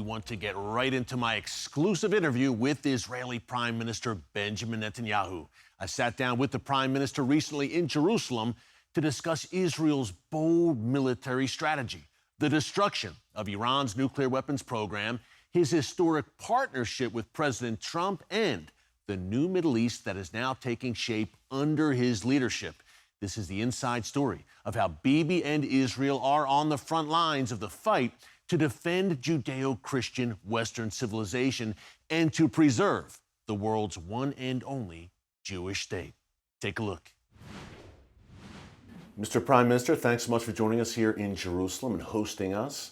want to get right into my exclusive interview with Israeli Prime Minister Benjamin Netanyahu. I sat down with the Prime Minister recently in Jerusalem to discuss Israel's bold military strategy, the destruction of Iran's nuclear weapons program, his historic partnership with President Trump, and the new Middle East that is now taking shape under his leadership. This is the inside story of how Bibi and Israel are on the front lines of the fight to defend Judeo-Christian Western civilization and to preserve the world's one and only Jewish state. Take a look. Mr. Prime Minister, thanks so much for joining us here in Jerusalem and hosting us.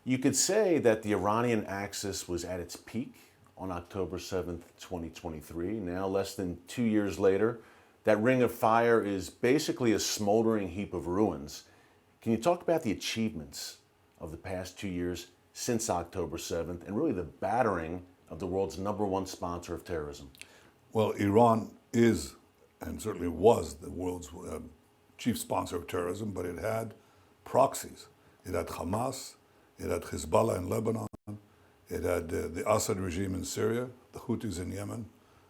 You could say that the Iranian axis was at its peak on October 7th, 2023. Now, less than 2 years later, that ring of fire is basically a smoldering heap of ruins. Can you talk about the achievements of the past 2 years since October 7th and really the battering of the world's #1 sponsor of terrorism? Well, Iran is, and certainly was, the world's chief sponsor of terrorism, but it had proxies. It had Hamas, it had Hezbollah in Lebanon, it had the Assad regime in Syria, the Houthis in Yemen,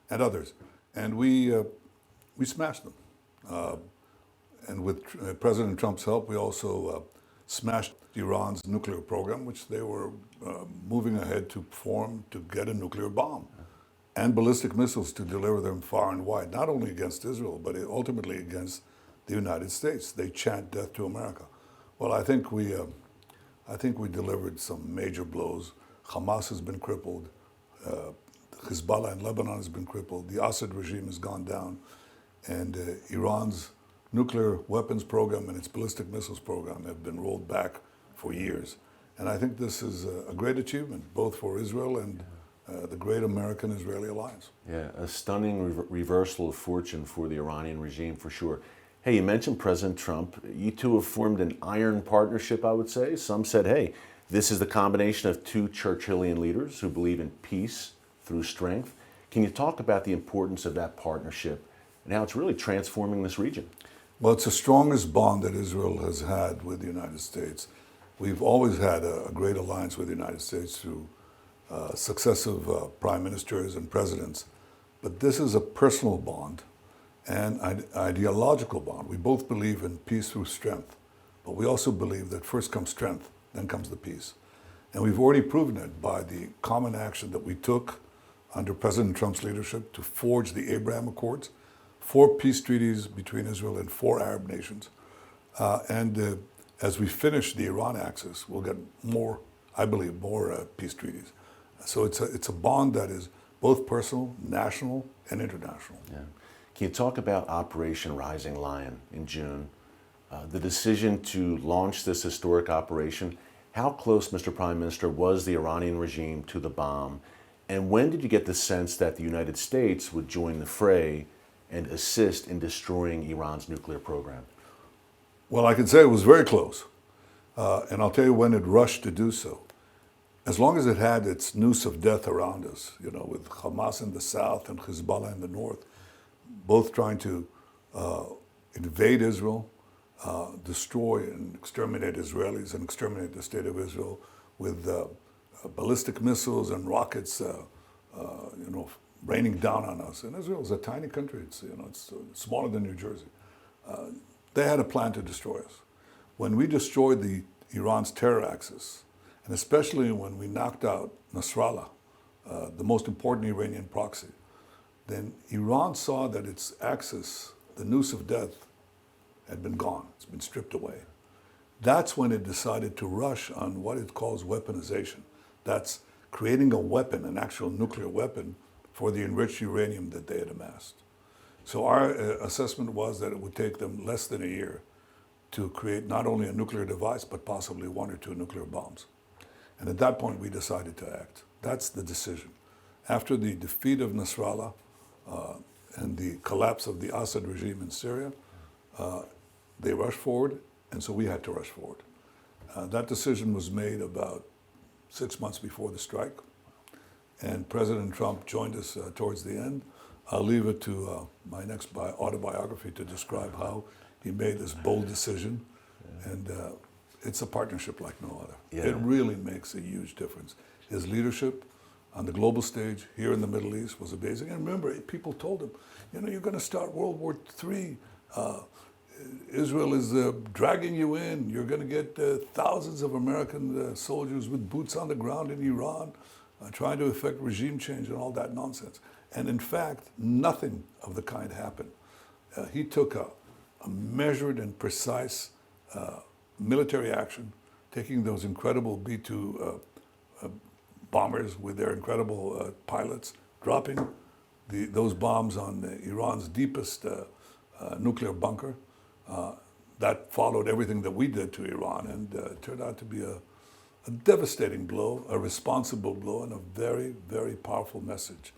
and others. And we smashed them. And with President Trump's help, we also smashed Iran's nuclear program, which they were moving ahead to form to get a nuclear bomb and ballistic missiles to deliver them far and wide, not only against Israel, but ultimately against the United States. They chant death to America. Well, I think we delivered some major blows. Hamas has been crippled. Hezbollah in Lebanon has been crippled. The Assad regime has gone down. And Iran's nuclear weapons program and its ballistic missiles program have been rolled back for years. And I think this is a great achievement, both for Israel and the great American-Israeli alliance. Yeah, a stunning reversal of fortune for the Iranian regime, for sure. Hey, you mentioned President Trump. You two have formed an iron partnership, I would say. Some said, hey, this is the combination of two Churchillian leaders who believe in peace through strength. Can you talk about the importance of that partnership and how it's really transforming this region? Well, it's the strongest bond that Israel has had with the United States. We've always had a great alliance with the United States through successive prime ministers and presidents. But this is a personal bond and ideological bond. We both believe in peace through strength, but we also believe that first comes strength, then comes the peace. And we've already proven it by the common action that we took under President Trump's leadership to forge the Abraham Accords, 4 peace treaties between Israel and 4 Arab nations. As we finish the Iran axis, we'll get more, I believe, more peace treaties. So it's a bond that is both personal, national, and international. Yeah. Can you talk about Operation Rising Lion in June? The decision to launch this historic operation, how close, Mr. Prime Minister, was the Iranian regime to the bomb? And when did you get the sense that the United States would join the fray and assist in destroying Iran's nuclear program? Well, I can say it was very close. And I'll tell you when it rushed to do so. As long as it had its noose of death around us, with Hamas in the south and Hezbollah in the north, both trying to invade Israel, destroy and exterminate Israelis and exterminate the state of Israel with ballistic missiles and rockets, raining down on us. And Israel is a tiny country. It's smaller than New Jersey. They had a plan to destroy us. When we destroyed Iran's terror axis, and especially when we knocked out Nasrallah, the most important Iranian proxy, then Iran saw that its axis, the noose of death, had been gone. It's been stripped away. That's when it decided to rush on what it calls weaponization. That's creating a weapon, an actual nuclear weapon, for the enriched uranium that they had amassed. So our assessment was that it would take them less than a year to create not only a nuclear device, but possibly 1 or 2 nuclear bombs. And at that point, we decided to act. That's the decision. After the defeat of Nasrallah and the collapse of the Assad regime in Syria, they rushed forward, and so we had to rush forward. That decision was made about 6 months before the strike, and President Trump joined us towards the end. I'll leave it to my next autobiography to describe how he made this bold decision, and it's a partnership like no other. Yeah. It really makes a huge difference. His leadership on the global stage here in the Middle East was amazing. And remember, people told him, you're going to start World War III. Israel is dragging you in. You're going to get thousands of American soldiers with boots on the ground in Iran trying to effect regime change and all that nonsense. And in fact, nothing of the kind happened. He took a measured and precise military action, taking those incredible B-2 bombers with their incredible pilots, dropping those bombs on Iran's deepest nuclear bunker. That followed everything that we did to Iran, and it turned out to be a devastating blow, a responsible blow, and a very, very powerful message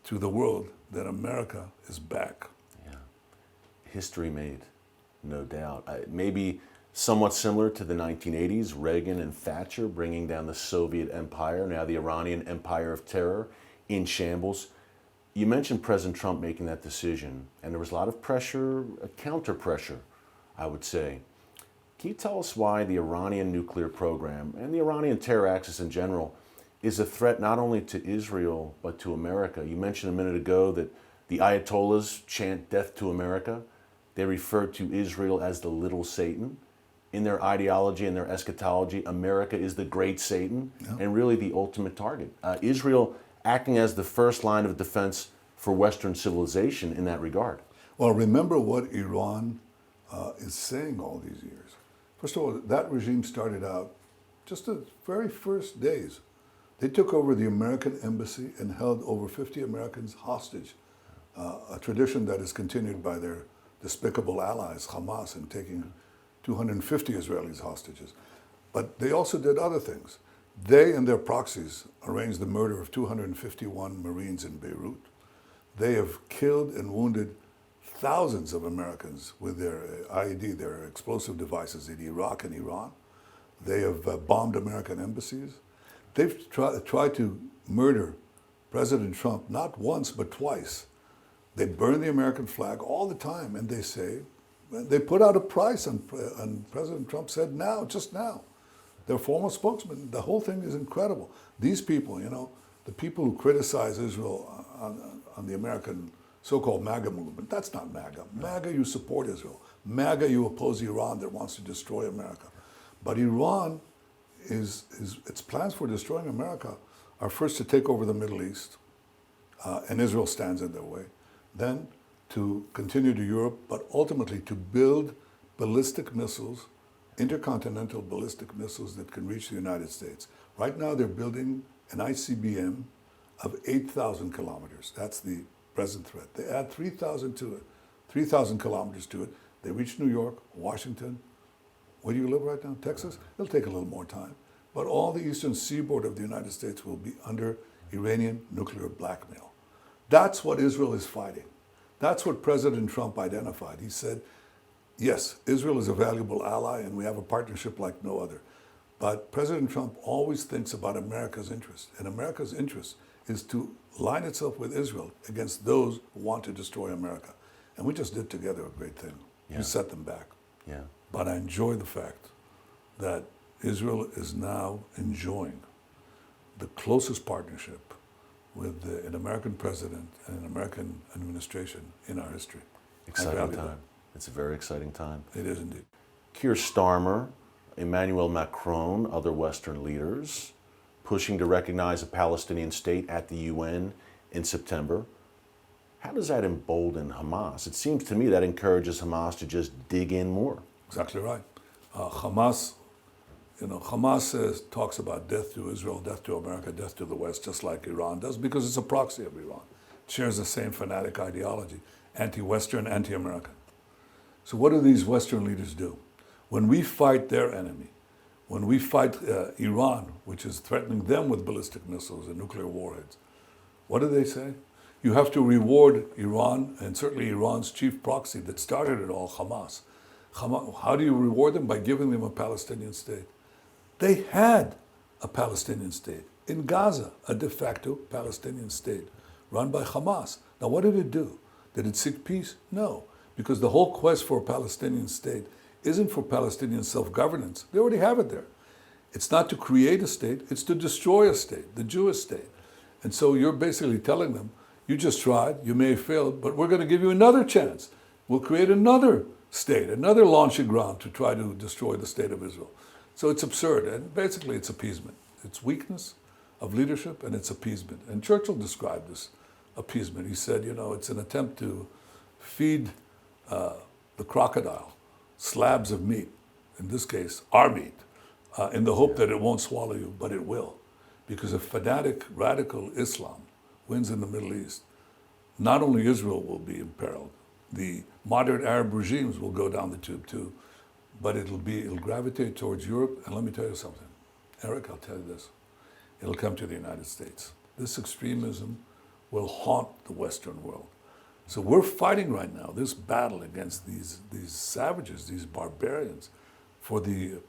to the world that America is back. Yeah. History made, no doubt. Maybe somewhat similar to the 1980s, Reagan and Thatcher bringing down the Soviet empire, now the Iranian empire of terror in shambles. You mentioned President Trump making that decision, and there was a lot of pressure, counter pressure, I would say. Can you tell us why the Iranian nuclear program and the Iranian terror axis in general is a threat not only to Israel, but to America? You mentioned a minute ago that the Ayatollahs chant death to America. They refer to Israel as the little Satan. In their ideology and their eschatology, America is the great Satan and really the ultimate target. Israel acting as the first line of defense for Western civilization in that regard. Well, remember what Iran is saying all these years. First of all, that regime started out just the very first days. They took over the American embassy and held over 50 Americans hostage, a tradition that is continued by their despicable allies, Hamas, in taking 250 Israelis hostages. But they also did other things. They and their proxies arranged the murder of 251 Marines in Beirut. They have killed and wounded thousands of Americans with their IED, their explosive devices in Iraq and Iran. They have bombed American embassies. They've tried to murder President Trump not once but twice. They burn the American flag all the time, and they put out a price and President Trump said now, just now. Their former spokesman, the whole thing is incredible. These people, the people who criticize Israel on the American so-called MAGA movement, that's not MAGA. MAGA, you support Israel. MAGA, you oppose Iran that wants to destroy America. But Iran, its plans for destroying America are first to take over the Middle East, and Israel stands in their way. Then to continue to Europe, but ultimately to build ballistic missiles, intercontinental ballistic missiles that can reach the United States. Right now they're building an ICBM of 8,000 kilometers. That's the present threat. They add 3,000 to it, 3,000 kilometers to it. They reach New York, Washington. Where do you live right now? Texas? It'll take a little more time. But all the eastern seaboard of the United States will be under Iranian nuclear blackmail. That's what Israel is fighting. That's what President Trump identified. He said, yes, Israel is a valuable ally and we have a partnership like no other. But President Trump always thinks about America's interest. And America's interest is to line itself with Israel against those who want to destroy America. And we just did together a great thing. Yeah. We set them back. Yeah. But I enjoy the fact that Israel is now enjoying the closest partnership with an American president and an American administration in our history. Exciting time. It's a very exciting time. It is indeed. Keir Starmer, Emmanuel Macron, other Western leaders pushing to recognize a Palestinian state at the UN in September. How does that embolden Hamas? It seems to me that encourages Hamas to just dig in more. Exactly right. Hamas talks about death to Israel, death to America, death to the West, just like Iran does, because it's a proxy of Iran. It shares the same fanatic ideology, anti-Western, anti-American. So what do these Western leaders do? When we fight their enemy, when we fight Iran, which is threatening them with ballistic missiles and nuclear warheads, what do they say? You have to reward Iran, and certainly Iran's chief proxy that started it all, Hamas. How do you reward them? By giving them a Palestinian state. They had a Palestinian state in Gaza, a de facto Palestinian state run by Hamas. Now, what did it do? Did it seek peace? No, because the whole quest for a Palestinian state isn't for Palestinian self-governance. They already have it there. It's not to create a state, it's to destroy a state, the Jewish state. And so you're basically telling them, you just tried, you may have failed, but we're going to give you another chance. We'll create another state, another launching ground to try to destroy the state of Israel. So it's absurd, and basically it's appeasement. It's weakness of leadership, and it's appeasement. And Churchill described this appeasement. He said, you know, it's an attempt to feed the crocodile slabs of meat, in this case, our meat, in the hope that it won't swallow you, but it will. Because if fanatic, radical Islam wins in the Middle East, not only Israel will be imperiled, the moderate Arab regimes will go down the tube too, but it'll gravitate towards Europe. And let me tell you something, Eric, I'll tell you this, it'll come to the United States. This extremism will haunt the Western world. So we're fighting right now this battle against these savages, these barbarians, for the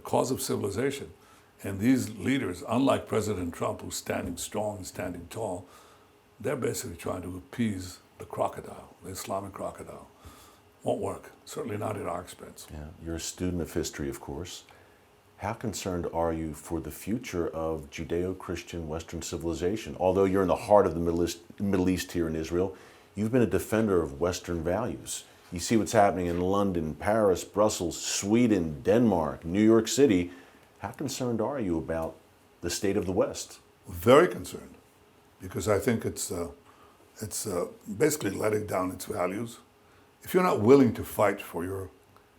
cause of civilization. And these leaders, unlike President Trump, who's standing strong and standing tall, they're basically trying to appease the crocodile, the Islamic crocodile. Won't work, certainly not at our expense. Yeah, you're a student of history, of course. How concerned are you for the future of Judeo-Christian Western civilization? Although you're in the heart of the Middle East here in Israel, you've been a defender of Western values. You see what's happening in London, Paris, Brussels, Sweden, Denmark, New York City. How concerned are you about the state of the West? Very concerned, because I think it's basically letting down its values. If you're not willing to fight for your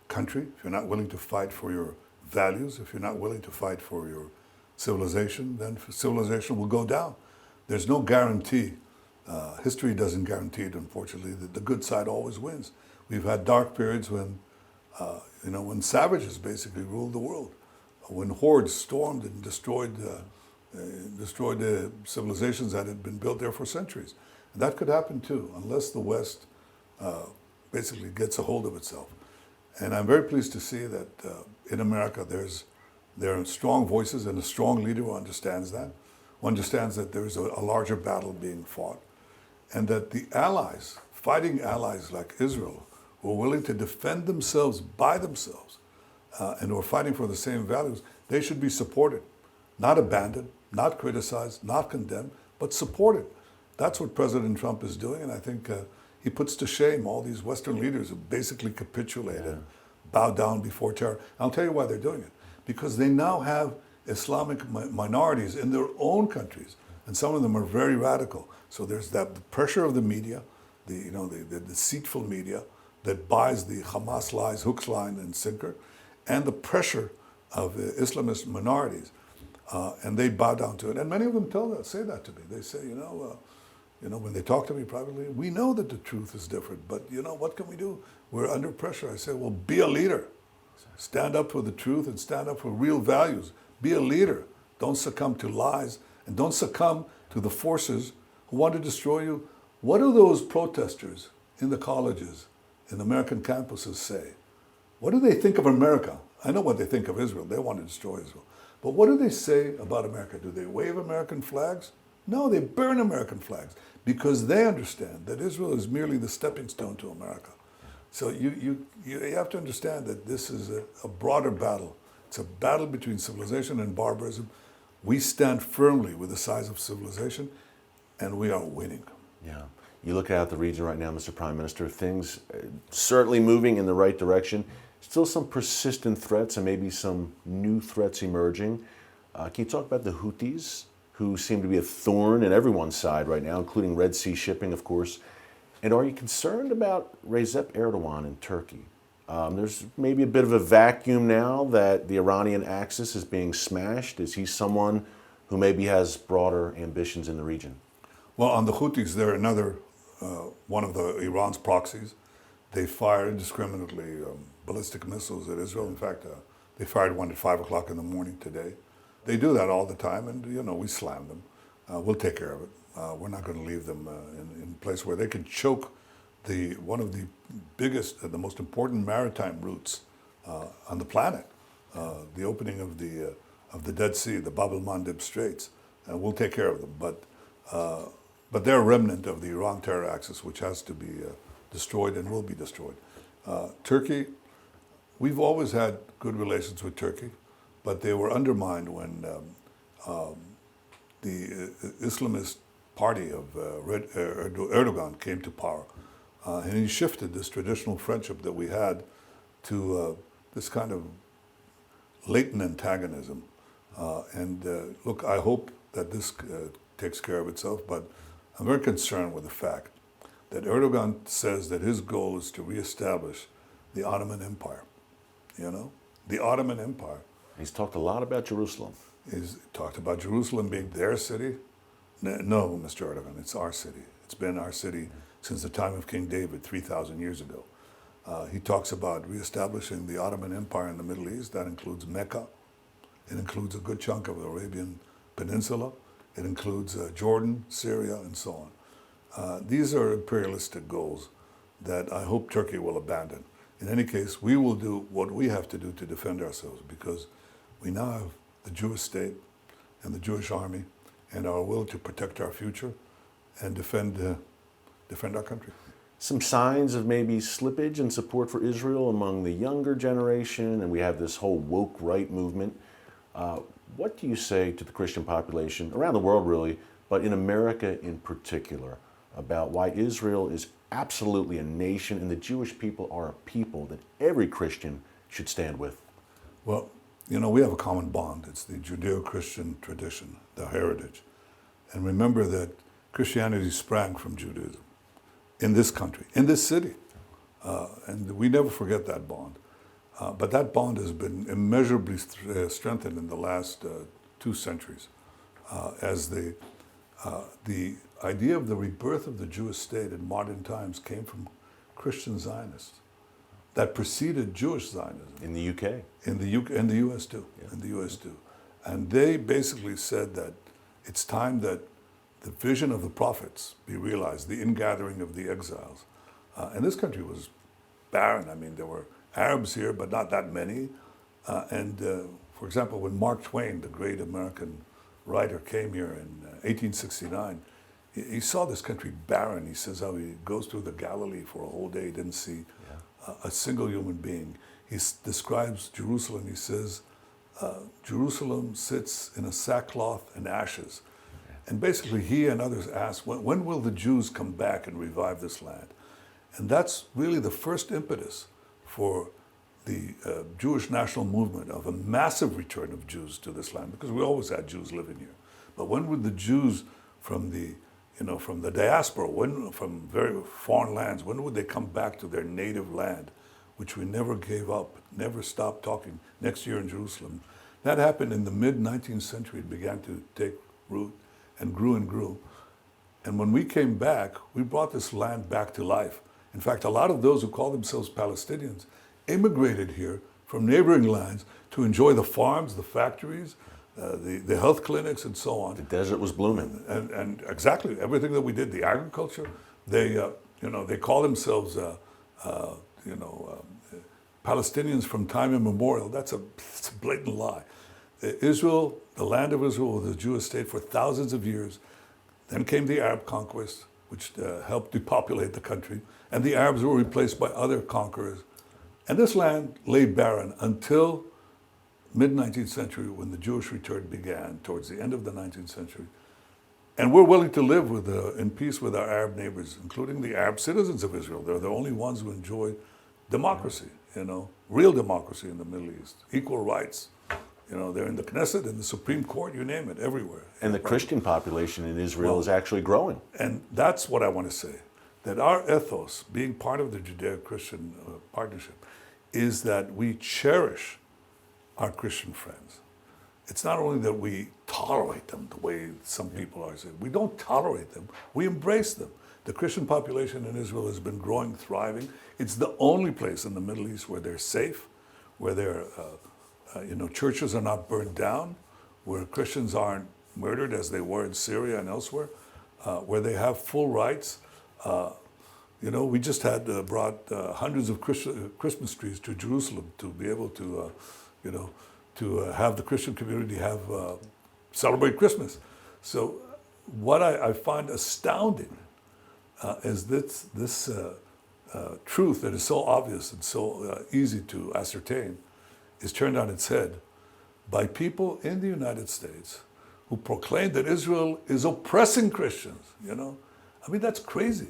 country, if you're not willing to fight for your values, if you're not willing to fight for your civilization, then civilization will go down. There's no guarantee. History doesn't guarantee it, unfortunately, that the good side always wins. We've had dark periods when, when savages basically ruled the world, when hordes stormed and destroyed the civilizations that had been built there for centuries. And that could happen too, unless the West basically gets a hold of itself. And I'm very pleased to see that in America there are strong voices and a strong leader who understands that, who understands that there's a larger battle being fought, and that the allies, fighting allies like Israel, who are willing to defend themselves by themselves and who are fighting for the same values, they should be supported, not abandoned, not criticized, not condemned, but supported. That's what President Trump is doing, and I think he puts to shame all these Western leaders who basically capitulate and bow down before terror. I'll tell you why they're doing it. Because they now have Islamic minorities in their own countries, and some of them are very radical. So there's the pressure of the media, the deceitful media that buys the Hamas lies, hook, line, and sinker, and the pressure of Islamist minorities, and they bow down to it. And many of them say that to me. They say, when they talk to me privately, we know that the truth is different, but what can we do? We're under pressure. I say, well, be a leader. Stand up for the truth and stand up for real values. Be a leader. Don't succumb to lies, and don't succumb to the forces who want to destroy you. What do those protesters in the colleges, in American campuses say? What do they think of America? I know what they think of Israel. They want to destroy Israel. But what do they say about America? Do they wave American flags? No, they burn American flags because they understand that Israel is merely the stepping stone to America. So you have to understand that this is a broader battle. It's a battle between civilization and barbarism. We stand firmly with the size of civilization, and we are winning. Yeah. You look at the region right now, Mr. Prime Minister, things certainly moving in the right direction. Still some persistent threats and maybe some new threats emerging. Can you talk about the Houthis, who seem to be a thorn in everyone's side right now, including Red Sea shipping, of course? And are you concerned about Recep Erdogan in Turkey? There's maybe a bit of a vacuum now that the Iranian axis is being smashed. Is he someone who maybe has broader ambitions in the region? Well, on the Houthis, they're another one of Iran's proxies. They fire indiscriminately ballistic missiles at Israel. In fact, they fired one at 5 o'clock in the morning today. They do that all the time, and we slam them. We'll take care of it. We're not going to leave them in a place where they can choke one of the biggest, the most important maritime routes on the planet, the opening of the Dead Sea, the Bab el-Mandeb Straits. We'll take care of them, but they're a remnant of the Iran terror axis, which has to be destroyed and will be destroyed. Turkey, we've always had good relations with Turkey. but they were undermined when the Islamist party of Erdogan came to power. And he shifted this traditional friendship that we had to this kind of latent antagonism. Look, I hope that this takes care of itself, but I'm very concerned with the fact that Erdogan says that his goal is to reestablish the Ottoman Empire. You know, the Ottoman Empire. He's talked a lot about Jerusalem. He's talked about Jerusalem being their city. No, Mr. Erdogan, it's our city. It's been our city since the time of King David 3,000 years ago. He talks about reestablishing the Ottoman Empire in the Middle East. That includes Mecca. It includes a good chunk of the Arabian Peninsula. It includes Jordan, Syria, and so on. These are imperialistic goals that I hope Turkey will abandon. In any case, we will do what we have to do to defend ourselves, because we now have the Jewish state and the Jewish army and our will to protect our future and defend our country. Some signs of maybe slippage in support for Israel among the younger generation, and we have this whole woke right movement. What do you say to the Christian population around the world, really, but in America in particular, about why Israel is absolutely a nation and the Jewish people are a people that every Christian should stand with? Well, you know, we have a common bond. It's the Judeo-Christian tradition, the heritage. And remember that Christianity sprang from Judaism in this country, in this city. And we never forget that bond. But that bond has been immeasurably strengthened in the last 2 centuries as the idea of the rebirth of the Jewish state in modern times came from Christian Zionists that preceded Jewish Zionism. In the UK. In the US too. Yeah. In the US too. And they basically said that it's time that the vision of the prophets be realized, the ingathering of the exiles. And this country was barren. I mean, there were Arabs here, but not that many. For example, when Mark Twain, the great American writer, came here in 1869, he saw this country barren. He says how he goes through the Galilee for a whole day, didn't see a single human being. He describes Jerusalem. He says, Jerusalem sits in a sackcloth and ashes. And basically he and others asked, when will the Jews come back and revive this land? And that's really the first impetus for the Jewish national movement of a massive return of Jews to this land, because we always had Jews living here. But when would the Jews from the diaspora, from very foreign lands, when would they come back to their native land, which we never gave up, never stopped talking, next year in Jerusalem? That happened in the mid-19th century. It began to take root and grew and grew. And when we came back, we brought this land back to life. In fact, a lot of those who call themselves Palestinians immigrated here from neighboring lands to enjoy the farms, the factories, the health clinics, and so on. The desert was blooming. And exactly, everything that we did, the agriculture, they call themselves, Palestinians from time immemorial. It's a blatant lie. Israel, the land of Israel, was a Jewish state for thousands of years. Then came the Arab conquest, which helped depopulate the country, and the Arabs were replaced by other conquerors. And this land lay barren until mid-19th century, when the Jewish return began, towards the end of the 19th century. And we're willing to live in peace with our Arab neighbors, including the Arab citizens of Israel. They're the only ones who enjoy democracy, real democracy in the Middle East, equal rights. They're in the Knesset, in the Supreme Court, you name it, everywhere. And the Christian population in Israel is actually growing. And that's what I want to say, that our ethos, being part of the Judeo-Christian partnership, is that we cherish our Christian friends. It's not only that we tolerate them the way some people are saying. We don't tolerate them, we embrace them. The Christian population in Israel has been growing, thriving. It's the only place in the Middle East where they're safe, where their churches are not burned down, where Christians aren't murdered as they were in Syria and elsewhere, where they have full rights. We just had brought hundreds of Christmas trees to Jerusalem to be able to, to have the Christian community celebrate Christmas. So what I find astounding is this truth that is so obvious and so easy to ascertain is turned on its head by people in the United States who proclaim that Israel is oppressing Christians, you know? I mean, that's crazy.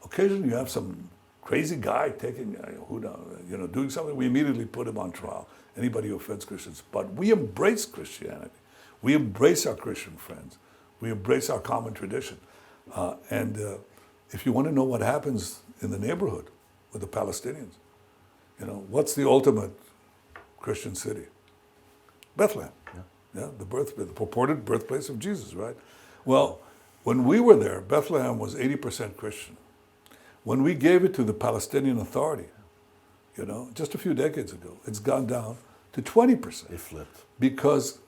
Occasionally you have some crazy guy taking, doing something, we immediately put him on trial. Anybody who offends Christians. But we embrace Christianity. We embrace our Christian friends. We embrace our common tradition. And if you want to know what happens in the neighborhood with the Palestinians, you know, what's the ultimate Christian city? Bethlehem. Yeah, the purported birthplace of Jesus, right? Well, when we were there, Bethlehem was 80% Christian. When we gave it to the Palestinian Authority, you know, just a few decades ago, it's gone down to 20%. It flipped. Because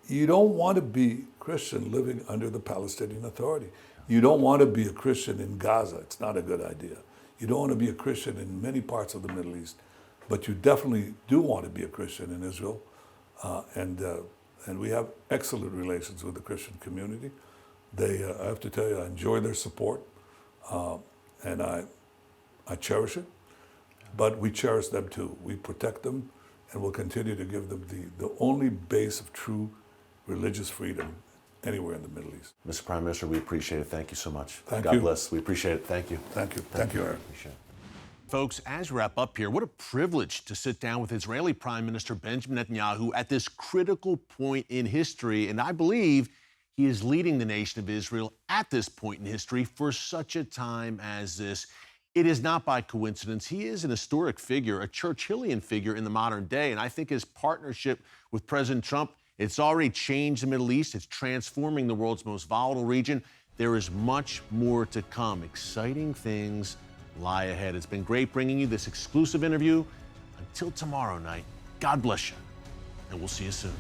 you don't want to be Christian living under the Palestinian Authority. You don't want to be a Christian in Gaza. It's not a good idea. You don't want to be a Christian in many parts of the Middle East. But you definitely do want to be a Christian in Israel. And we have excellent relations with the Christian community. I have to tell you, I enjoy their support. And I cherish it. But we cherish them too. We protect them, and we'll continue to give them the only base of true religious freedom anywhere in the Middle East. Mr. Prime Minister, we appreciate it. Thank you so much. Thank God you. bless. We appreciate it. Thank you. Thank you. Thank you, Eric. Appreciate it. Folks, as we wrap up here, what a privilege to sit down with Israeli Prime Minister Benjamin Netanyahu at this critical point in history. And I believe he is leading the nation of Israel at this point in history for such a time as this. It is not by coincidence. He is an historic figure, a Churchillian figure in the modern day. And I think his partnership with President Trump, it's already changed the Middle East. It's transforming the world's most volatile region. There is much more to come. Exciting things lie ahead. It's been great bringing you this exclusive interview. Until tomorrow night, God bless you, and we'll see you soon.